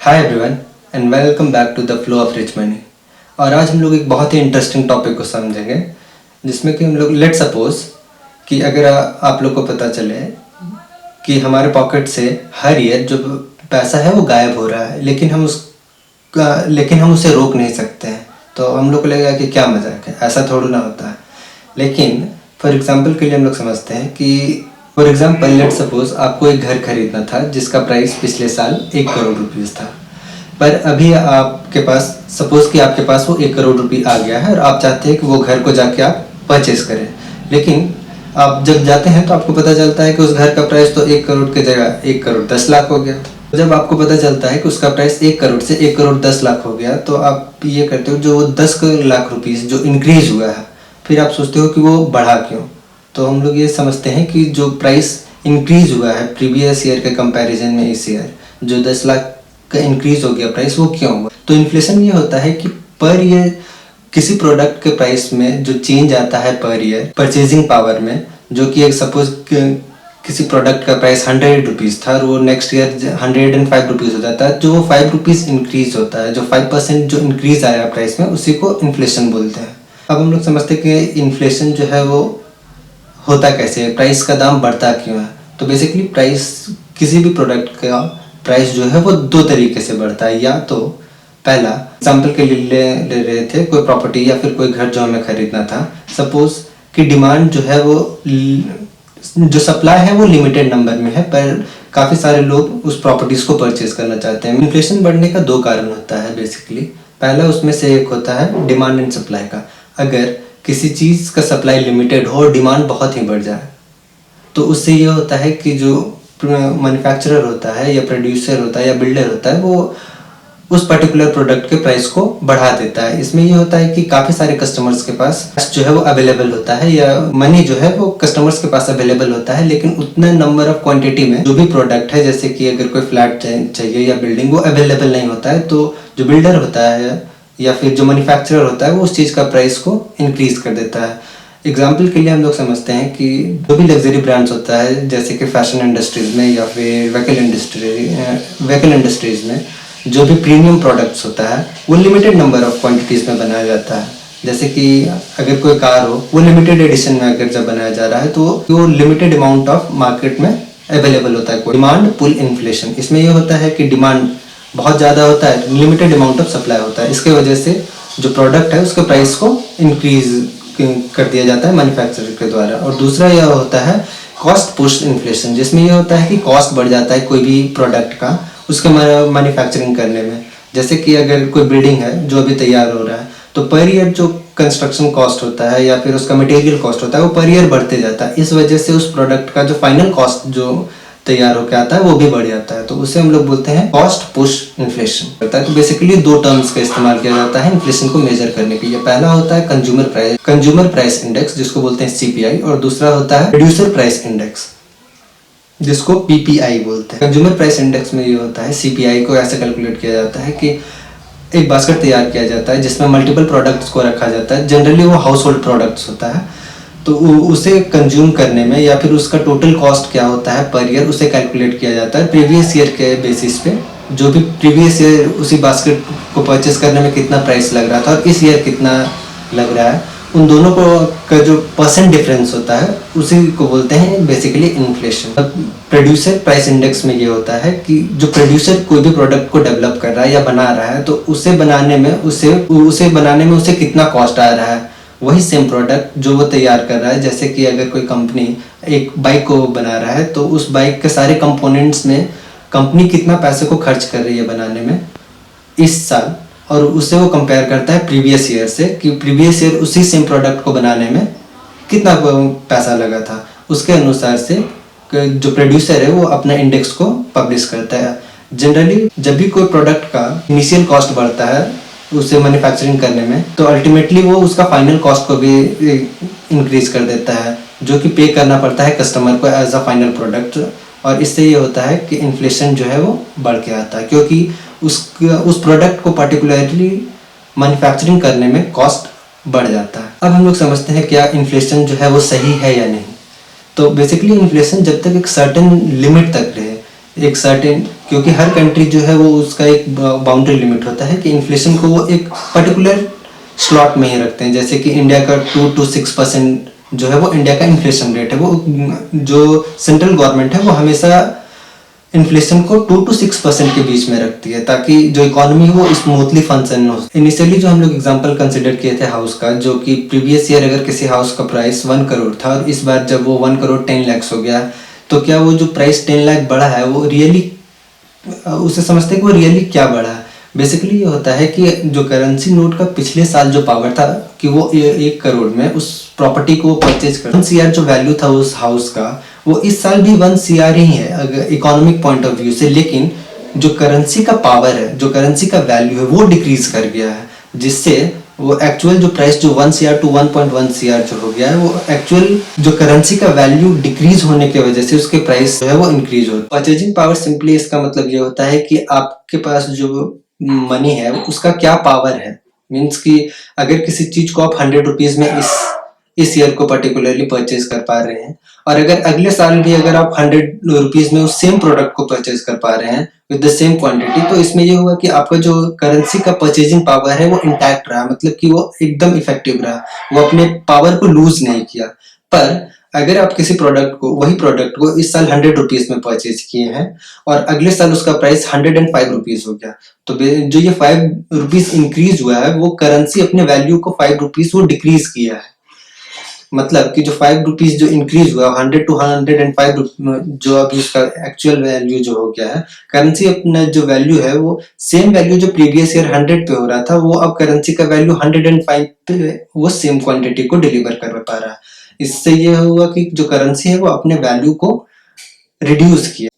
Hi everyone and welcome back to the flow of rich money. और आज हम लोग एक बहुत ही इंटरेस्टिंग टॉपिक को समझेंगे, जिसमें कि हम लोग लेट सपोज कि अगर आप लोग को पता चले कि हमारे पॉकेट से हर ईयर जो पैसा है वो गायब हो रहा है, लेकिन हम उसे रोक नहीं सकते हैं। तो हम लोग को लगेगा कि क्या मजाक है, ऐसा थोड़ा ना होता है। लेकिन फॉर एग्जांपल के लिए हम लोग समझते हैं कि फॉर एग्जांपल लेट सपोज आपको एक घर खरीदना था जिसका प्राइस पिछले साल 1 करोड़ रुपीज़ था, पर अभी आपके पास सपोज कि आपके पास वो 1 करोड़ रुपये आ गया है और आप चाहते हैं कि वो घर को जाके आप परचेज करें। लेकिन आप जब जाते हैं तो आपको पता चलता है कि उस घर का प्राइस तो 1 करोड़ की जगह 1 करोड़ 10 लाख हो गया। तो जब आपको पता चलता है कि उसका प्राइस 1 करोड़ से 1 करोड़ 10 लाख हो गया, तो आप ये करते हो, जो 10 लाख रुपीज़ जो इंक्रीज हुआ है, फिर आप सोचते हो कि वो बढ़ा क्यों। तो हम लोग ये समझते हैं कि जो प्राइस इंक्रीज हुआ है प्रीवियस ईयर के कंपैरिजन में इस ईयर जो 10 लाख का इंक्रीज हो गया प्राइस, वो क्यों हुआ। तो इन्फ्लेशन ये होता है कि पर ईयर किसी प्रोडक्ट के प्राइस में जो चेंज आता है पर ईयर परचेजिंग पावर में, जो कि एक सपोज किसी प्रोडक्ट का प्राइस 100 रुपीज़ था और वो नेक्स्ट ईयर 105 रुपीज़ हो जाता है, जो वो 5 रुपीज़ इंक्रीज होता है, जो 5% जो इंक्रीज आया प्राइस में, उसी को इन्फ्लेशन बोलते हैं। अब हम लोग समझते हैं कि इन्फ्लेशन जो है वो होता कैसे है, प्राइस का दाम बढ़ता क्यों है। तो बेसिकली प्राइस किसी भी प्रोडक्ट का प्राइस जो है वो दो तरीके से बढ़ता है। या तो पहला एग्जाम्पल के लिए ले रहे थे कोई प्रॉपर्टी या फिर कोई घर जो हमें खरीदना था, सपोज कि डिमांड जो है वो जो सप्लाई है वो लिमिटेड नंबर में है, पर काफ़ी सारे लोग उस प्रॉपर्टीज को परचेज करना चाहते हैं। इन्फ्लेशन बढ़ने का दो कारण होता है बेसिकली। पहला उसमें से एक होता है डिमांड एंड सप्लाई का। अगर किसी चीज़ का सप्लाई लिमिटेड हो और डिमांड बहुत ही बढ़ जाए, तो उससे ये होता है कि जो मैन्युफैक्चरर होता है या प्रोड्यूसर होता है या बिल्डर होता है, वो उस पर्टिकुलर प्रोडक्ट के प्राइस को बढ़ा देता है। इसमें ये होता है कि काफ़ी सारे कस्टमर्स के पास जो है वो अवेलेबल होता है, या मनी जो है वो कस्टमर्स के पास अवेलेबल होता है, लेकिन उतने नंबर ऑफ क्वांटिटी में जो भी प्रोडक्ट है, जैसे कि अगर कोई फ्लैट चाहिए या बिल्डिंग, वो अवेलेबल नहीं होता है। तो जो बिल्डर होता है या फिर जो मैन्युफैक्चरर होता है, वो उस चीज़ का प्राइस को इंक्रीज कर देता है। एग्जाम्पल के लिए हम लोग समझते हैं कि जो भी लग्जरी ब्रांड्स होता है, जैसे कि फैशन इंडस्ट्रीज में या फिर व्हीकल इंडस्ट्रीज में जो भी प्रीमियम प्रोडक्ट्स होता है, वो लिमिटेड नंबर ऑफ क्वांटिटीज़ में बनाया जाता है। जैसे कि अगर कोई कार हो, वो लिमिटेड एडिशन में अगर जब बनाया जा रहा है, तो वो लिमिटेड अमाउंट ऑफ मार्केट में अवेलेबल होता है। डिमांड पुल इन्फ्लेशन, इसमें ये होता है कि डिमांड बहुत ज़्यादा होता है, लिमिटेड अमाउंट ऑफ सप्लाई होता है, इसके वजह से जो प्रोडक्ट है उसके प्राइस को इंक्रीज कर दिया जाता है मैन्युफैक्चरर के द्वारा। और दूसरा यह होता है कॉस्ट पुश इन्फ्लेशन, जिसमें यह होता है कि कॉस्ट बढ़ जाता है कोई भी प्रोडक्ट का उसके मैन्युफैक्चरिंग करने में। जैसे कि अगर कोई बिल्डिंग है जो अभी तैयार हो रहा है, तो पर ईयर जो कंस्ट्रक्शन कॉस्ट होता है या फिर उसका मटेरियल कॉस्ट होता है, वो पर ईयर बढ़ते जाता है। इस वजह से उस प्रोडक्ट का जो फाइनल कॉस्ट जो तैयार होकर आता है वो भी बढ़ जाता है। तो उसे हम लोग बोलते हैं कॉस्ट पुश इन्फ्लेशन होता है। तो बेसिकली दो टर्म्स का इस्तेमाल किया जाता है इन्फ्लेशन को मेजर करने के लिए। पहला होता है कंज्यूमर प्राइस इंडेक्स, जिसको बोलते हैं सीपीआई, और दूसरा होता है प्रोड्यूसर प्राइस इंडेक्स, जिसको पीपीआई बोलते हैं। कंज्यूमर प्राइस इंडेक्स में ये होता है, सीपीआई को ऐसे कैलकुलेट किया जाता है कि एक बास्केट तैयार किया जाता है जिसमें मल्टीपल प्रोडक्ट्स को रखा जाता है। जनरली वो हाउस होल्ड प्रोडक्ट्स होता है, तो उसे कंज्यूम करने में या फिर उसका टोटल कॉस्ट क्या होता है पर ईयर, उसे कैलकुलेट किया जाता है प्रीवियस ईयर के बेसिस पे। जो भी प्रीवियस ईयर उसी बास्केट को परचेस करने में कितना प्राइस लग रहा था और इस ईयर कितना लग रहा है, उन दोनों को का जो परसेंट डिफरेंस होता है उसी को बोलते हैं basically inflation. Producer price index में ये होता है कि जो प्रोड्यूसर कोई भी प्रोडक्ट को डेवलप कर रहा है या बना रहा है, तो उसे बनाने में उसे कितना कॉस्ट आ रहा है, वही सेम प्रोडक्ट जो वो तैयार कर रहा है। जैसे कि अगर कोई कंपनी एक बाइक को बना रहा है, तो उस बाइक के सारे कंपोनेंट्स में कंपनी कितना पैसे को खर्च कर रही है बनाने में इस साल, और उससे वो कंपेयर करता है प्रीवियस ईयर से कि प्रीवियस ईयर उसी सेम प्रोडक्ट को बनाने में कितना पैसा लगा था। उसके अनुसार से जो प्रोड्यूसर है वो अपना इंडेक्स को पब्लिश करता है। जनरली जब भी कोई प्रोडक्ट का इनिशियल कॉस्ट बढ़ता है उसे मैन्युफैक्चरिंग करने में, तो अल्टीमेटली वो उसका फाइनल कॉस्ट को भी इंक्रीज कर देता है, जो कि पे करना पड़ता है कस्टमर को एज अ फाइनल प्रोडक्ट। और इससे ये होता है कि इन्फ्लेशन जो है वो बढ़ के आता है, क्योंकि उस प्रोडक्ट को पर्टिकुलरली मैन्युफैक्चरिंग करने में कॉस्ट बढ़ जाता है। अब हम लोग समझते हैं क्या इन्फ्लेशन जो है वो सही है या नहीं। तो बेसिकली इन्फ्लेशन जब तक एक सर्टेन लिमिट तक रहे, एक सर्टेन क्योंकि हर कंट्री जो है वो उसका एक बाउंड्री लिमिट होता है कि इन्फ्लेशन को वो एक पर्टिकुलर स्लॉट में ही रखते हैं। जैसे कि इंडिया का 2 to 6% जो है वो इंडिया का इन्फ्लेशन रेट है। वो जो सेंट्रल गवर्नमेंट है वो हमेशा इन्फ्लेशन को 2 to 6% के बीच में रखती है, ताकि जो इकोनॉमी है वो स्मूथली फंक्शन हो। इनिशियली जो हम लोग एग्जांपल कंसिडर किए थे हाउस का, जो कि प्रीवियस ईयर अगर किसी हाउस का प्राइस 1 करोड़ था और इस बार जब वो 1 करोड़ 10 लाख हो गया, तो क्या वो जो प्राइस 10 लाख बढ़ा है वो रियली, उसे समझते हैं कि वो रियली क्या बढ़ा है। बेसिकली ये होता है कि जो करेंसी नोट का पिछले साल जो पावर था कि वो 1 करोड़ में उस प्रॉपर्टी को परचेज कर 1 CR जो वैल्यू था उस हाउस का, वो इस साल भी 1 CR ही है अगर इकोनॉमिक पॉइंट ऑफ व्यू से। लेकिन जो करेंसी का पावर है, जो करेंसी का वैल्यू है वो डिक्रीज कर गया है, जिससे वो एक्चुअल जो प्राइस जो 1 CR to 1.1 CR जो हो गया है, वो एक्चुअल जो करेंसी का वैल्यू डिक्रीज होने की वजह से उसके प्राइस जो है वो इंक्रीज हो। परचेजिंग पावर सिंपली इसका मतलब ये होता है कि आपके पास जो मनी है उसका क्या पावर है। मीन्स कि अगर किसी चीज को आप 100 रुपीज में इस ईयर को पर्टिकुलरली परचेज कर पा रहे हैं, और अगर अगले साल भी अगर आप 100 रुपीज में उस सेम प्रोडक्ट को परचेज कर पा रहे हैं विद द सेम क्वांटिटी, तो इसमें ये हुआ कि आपका जो करेंसी का परचेजिंग पावर है वो इंटैक्ट रहा, मतलब कि वो एकदम इफेक्टिव रहा, वो अपने पावर को लूज नहीं किया। पर अगर आप किसी प्रोडक्ट को, वही प्रोडक्ट को इस साल 100 रुपीज में परचेज किए हैं और अगले साल उसका प्राइस 105 रुपीज हो गया, तो जो ये 5 रुपीज इंक्रीज हुआ है वो करेंसी अपने वैल्यू को 5 रुपीज वो डिक्रीज किया है। मतलब कि जो 5 रुपीज जो इंक्रीज हुआ 100 to 105, जो अभी उसका एक्चुअल वैल्यू जो हो गया है, करेंसी अपना जो वैल्यू है वो सेम वैल्यू जो प्रीवियस ईयर 100 पे हो रहा था, वो अब करेंसी का वैल्यू 105 पे वो सेम क्वांटिटी को डिलीवर कर पा रहा है। इससे ये हुआ कि जो करेंसी है वो अपने वैल्यू को रिड्यूस किया।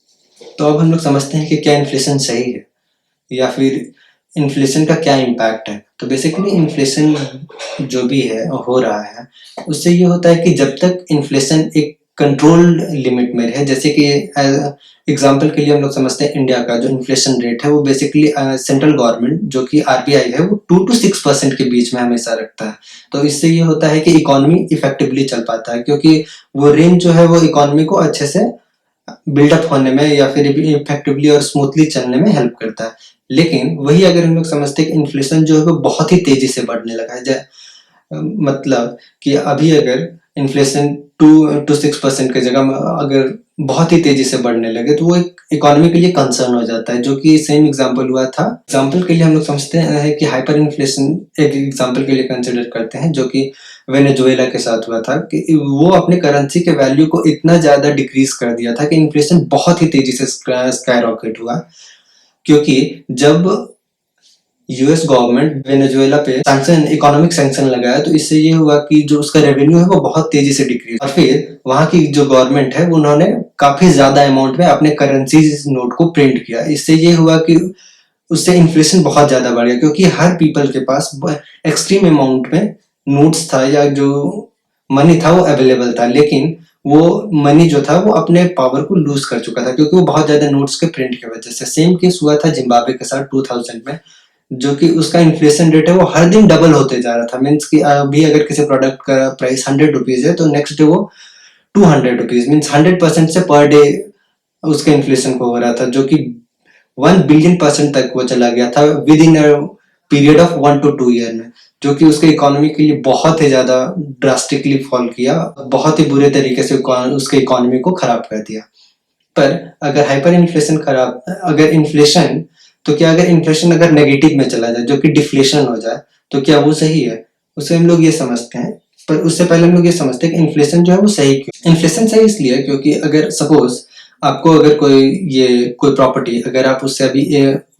तो अब हम लोग समझते हैं कि क्या इन्फ्लेशन सही है या फिर इन्फ्लेशन का क्या इम्पैक्ट है। तो बेसिकली इन्फ्लेशन जो भी है हो रहा है, उससे ये होता है कि जब तक इन्फ्लेशन एक कंट्रोल्ड लिमिट में रहे, जैसे कि एग्जांपल के लिए हम लोग समझते हैं इंडिया का जो इन्फ्लेशन रेट है वो बेसिकली सेंट्रल गवर्नमेंट जो कि RBI है वो 2 to 6% के बीच में हमेशा रखता है। तो इससे ये होता है कि इकोनॉमी इफेक्टिवली चल पाता है, क्योंकि वो रेंज जो है वो इकोनॉमी को अच्छे से बिल्डअप होने में या फिर इफेक्टिवली और स्मूथली चलने में हेल्प करता है। लेकिन वही अगर हम लोग समझते हैं कि इन्फ्लेशन जो है वो बहुत ही तेजी से बढ़ने लगा है, मतलब कि अभी अगर इन्फ्लेशन 2 to 6% की जगह अगर बहुत ही तेजी से बढ़ने लगे तो वो एक इकोनॉमी के लिए कंसर्न हो जाता है, जो कि सेम एग्जांपल हुआ था। एग्जांपल के लिए हम लोग समझते हैं कि हाइपर इन्फ्लेशन एक एग्जांपल के लिए कंसिडर करते हैं, जो कि वेनेजुएला के साथ हुआ था कि वो अपने करेंसी के वैल्यू को इतना ज्यादा डिक्रीज कर दिया था कि इन्फ्लेशन बहुत ही तेजी से स्काई रॉकेट हुआ। क्योंकि जब यूएस गवर्नमेंट वेनेजुएला पे सैंक्शन, इकोनॉमिक सैंक्शन लगाया, तो इससे ये हुआ कि जो उसका रेवेन्यू है वो बहुत तेजी से डिक्रीज, और फिर वहां की जो गवर्नमेंट है उन्होंने काफी ज्यादा अमाउंट में अपने करेंसी नोट को प्रिंट किया। इससे ये हुआ कि उससे इन्फ्लेशन बहुत ज्यादा बढ़ गया, क्योंकि हर पीपल के पास एक्सट्रीम अमाउंट में नोट्स था या जो मनी था वो अवेलेबल था, लेकिन वो मनी जो था वो अपने पावर को लूज कर चुका था क्योंकि वो बहुत ज्यादा नोट्स के प्रिंट की वजह से। सेम केस हुआ था जिम्बाब्वे के साथ 2000 में, जो कि उसका इन्फ्लेशन रेट है वो हर दिन डबल होते जा रहा था। मीन्स कि अभी अगर किसी प्रोडक्ट का प्राइस 100 रुपीज है तो नेक्स्ट डे वो 200 रुपीज, मीन्स 100% से पर डे उसके इन्फ्लेशन को हो रहा था, जो कि 1 बिलियन% तक वो चला गया था with in period of 1 to 2 year में, जो कि उसके इकोनॉमी के लिए बहुत ही ज्यादा ड्रास्टिकली फॉल किया, बहुत ही बुरे तरीके से उसके इकोनॉमी को खराब कर दिया। पर अगर हाइपर इन्फ्लेशन खराब, अगर इन्फ्लेशन, तो क्या अगर इन्फ्लेशन अगर नेगेटिव में चला जाए जो कि डिफ्लेशन हो जाए, तो क्या वो सही है? उसे हम लोग ये समझते हैं, पर उससे पहले हम लोग ये समझते हैं कि इन्फ्लेशन जो है वो सही क्यों। इन्फ्लेशन सही इसलिए है क्योंकि अगर सपोज आपको अगर कोई प्रॉपर्टी अगर आप उससे अभी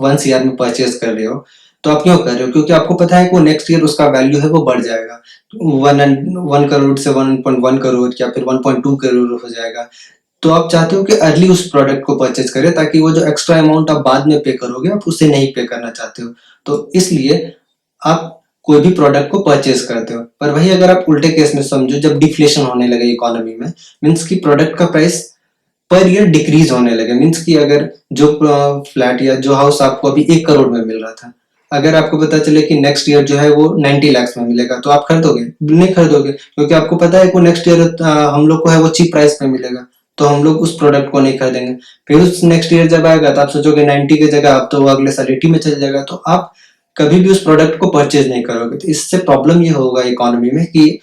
1 CR में परचेज कर रहे हो, तो आप क्यों कर रहे हो? क्योंकि आपको पता है कि वो नेक्स्ट ईयर उसका वैल्यू है वो बढ़ जाएगा, 1 करोड़ से 1.1 करोड़ या फिर 1.2 करोड़ हो जाएगा। तो आप चाहते हो कि अर्ली उस प्रोडक्ट को परचेज करें, ताकि वो जो एक्स्ट्रा अमाउंट आप बाद में पे करोगे आप उसे नहीं पे करना चाहते हो, तो इसलिए आप कोई भी प्रोडक्ट को परचेज करते हो। पर वही अगर आप उल्टे केस में समझो, जब डिफ्लेशन होने लगे इकोनॉमी में, मीन्स की प्रोडक्ट का प्राइस पर ईयर डिक्रीज होने लगे, मीन्स की अगर जो फ्लैट या जो हाउस आपको अभी 1 करोड़ में मिल रहा था, अगर आपको पता चले कि नेक्स्ट ईयर जो है वो 90 लाख में मिलेगा, तो आप खरीदोगे? नहीं खरीदोगे, क्योंकि आपको पता है कि नेक्स्ट ईयर हम लोग को है वो चीप प्राइस पे मिलेगा। तो हम लोग उस प्रोडक्ट को नहीं खरीदेंगे। फिर उस नेक्स्ट ईयर जब आएगा तो आप सोचोगे 90 की जगह अब तो वो अगले साल 80 में चल जाएगा, तो आप कभी भी उस प्रोडक्ट को परचेज नहीं करोगे। तो इससे प्रॉब्लम ये होगा इकोनॉमी में कि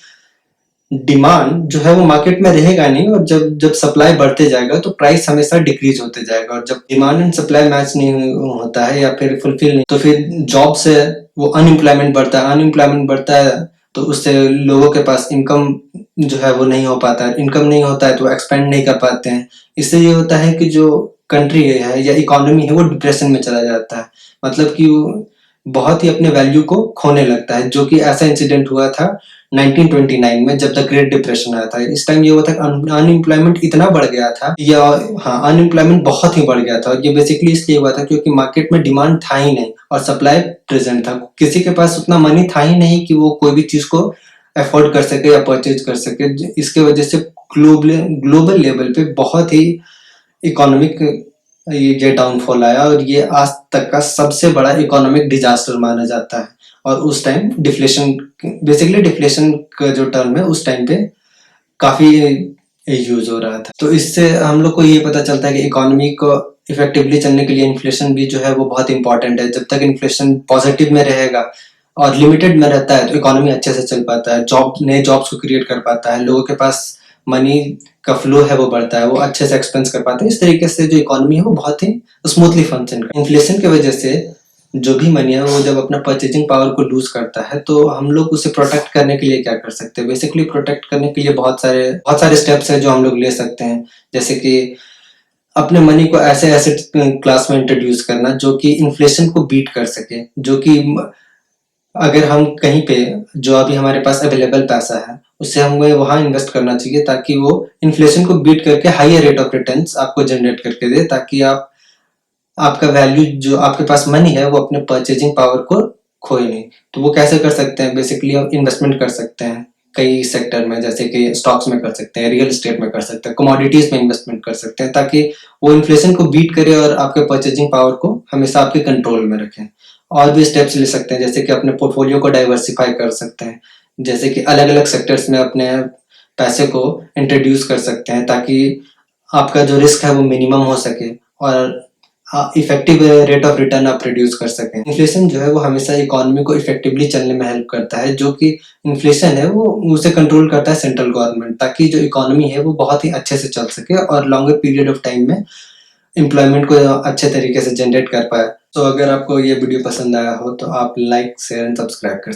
डिमांड जो है वो मार्केट में रहेगा नहीं, और जब जब सप्लाई बढ़ते जाएगा तो प्राइस हमेशा डिक्रीज होते जाएगा, और जब डिमांड एंड सप्लाई मैच नहीं होता है या फिर फुलफिल नहीं, तो फिर जॉब से वो अनएम्प्लॉयमेंट बढ़ता है। अनएम्प्लॉयमेंट बढ़ता है तो उससे लोगों के पास इनकम जो है वो नहीं हो पाता है। इनकम नहीं होता है तो एक्सपेंड नहीं कर पाते हैं। इससे ये होता है कि जो कंट्री है या इकोनॉमी है वो डिप्रेशन में चला जाता है। मतलब कि वो बहुत ही अपने वैल्यू को खोने लगता है, जो कि ऐसा इंसिडेंट हुआ था 1929 में जब द ग्रेट डिप्रेशन आया था। इस टाइम ये हुआ था कि अनएम्प्लॉयमेंट इतना बढ़ गया था, या हाँ, अनएम्प्लॉयमेंट बहुत ही बढ़ गया था। ये बेसिकली इसलिए हुआ था क्योंकि मार्केट में डिमांड था ही नहीं और सप्लाई प्रेजेंट था। किसी के पास उतना मनी था ही नहीं कि वो कोई भी चीज को अफोर्ड कर सके या परचेज कर सके। इसके वजह से ग्लोबल ग्लोबल लेवल पे बहुत ही इकोनॉमिक ये डाउनफॉल आया, और ये आज तक का सबसे बड़ा इकोनॉमिक डिजास्टर माना जाता है। और उस टाइम डिफ्लेशन, बेसिकली डिफ्लेशन का जो टर्म है उस टाइम पे काफी यूज हो रहा था। तो इससे हम लोग को ये पता चलता है कि इकोनॉमी को इफेक्टिवली चलने के लिए इन्फ्लेशन भी जो है वो बहुत इंपॉर्टेंट है। जब तक इन्फ्लेशन पॉजिटिव में रहेगा और लिमिटेड में रहता है तो इकोनॉमी अच्छे से चल पाता है, नए जॉब्स को क्रिएट कर पाता है, लोगों के पास मनी का फ्लो है वो बढ़ता है, वो अच्छे से एक्सपेंस कर पाते हैं। इस तरीके से जो इकोनॉमी है वो बहुत ही स्मूथली फंक्शन करती है। इन्फ्लेशन की वजह से जो भी मनी है वो जब अपना परचेजिंग पावर को लूज करता है, तो हम लोग उसे प्रोटेक्ट करने के लिए क्या कर सकते हैं? बेसिकली प्रोटेक्ट करने के लिए बहुत सारे स्टेप्स हैं जो हम लोग ले सकते हैं। जैसे कि अपने मनी को ऐसे एसेट क्लास में इंट्रोड्यूस करना जो कि इन्फ्लेशन को बीट कर सके। जो कि अगर हम कहीं पे जो अभी हमारे पास अवेलेबल पैसा है उसे हमें वहां इन्वेस्ट करना चाहिए, ताकि वो इन्फ्लेशन को बीट करके हाईयर रेट ऑफ रिटर्न्स आपको जनरेट करके दे, ताकि आप आपका वैल्यू जो आपके पास मनी है वो अपने परचेजिंग पावर को खोए नहीं। तो वो कैसे कर सकते हैं? बेसिकली आप इन्वेस्टमेंट कर सकते हैं कई सेक्टर में, जैसे कि स्टॉक्स में कर सकते हैं, रियल एस्टेट में कर सकते हैं, कमोडिटीज में इन्वेस्टमेंट कर सकते हैं, ताकि वो इन्फ्लेशन को बीट करे और आपके परचेजिंग पावर को हमेशा आपके कंट्रोल में रखें। और भी स्टेप्स ले सकते हैं, जैसे कि अपने पोर्टफोलियो को डाइवर्सिफाई कर सकते हैं, जैसे कि अलग अलग सेक्टर्स में अपने पैसे को इंट्रोड्यूस कर सकते हैं, ताकि आपका जो रिस्क है वो मिनिमम हो सके और इफेक्टिव रेट ऑफ रिटर्न आप प्रोड्यूस कर सकें। इन्फ्लेशन जो है वो हमेशा इकोनॉमी को इफेक्टिवली चलने में हेल्प करता है। जो कि इन्फ्लेशन है वो उसे कंट्रोल करता है सेंट्रल गवर्नमेंट, ताकि जो इकोनॉमी है वो बहुत ही अच्छे से चल सके और लॉन्गर पीरियड ऑफ टाइम में एम्प्लॉयमेंट को अच्छे तरीके से जनरेट कर पाए। तो अगर आपको ये वीडियो पसंद आया हो तो आप लाइक शेयर एंड सब्सक्राइब कर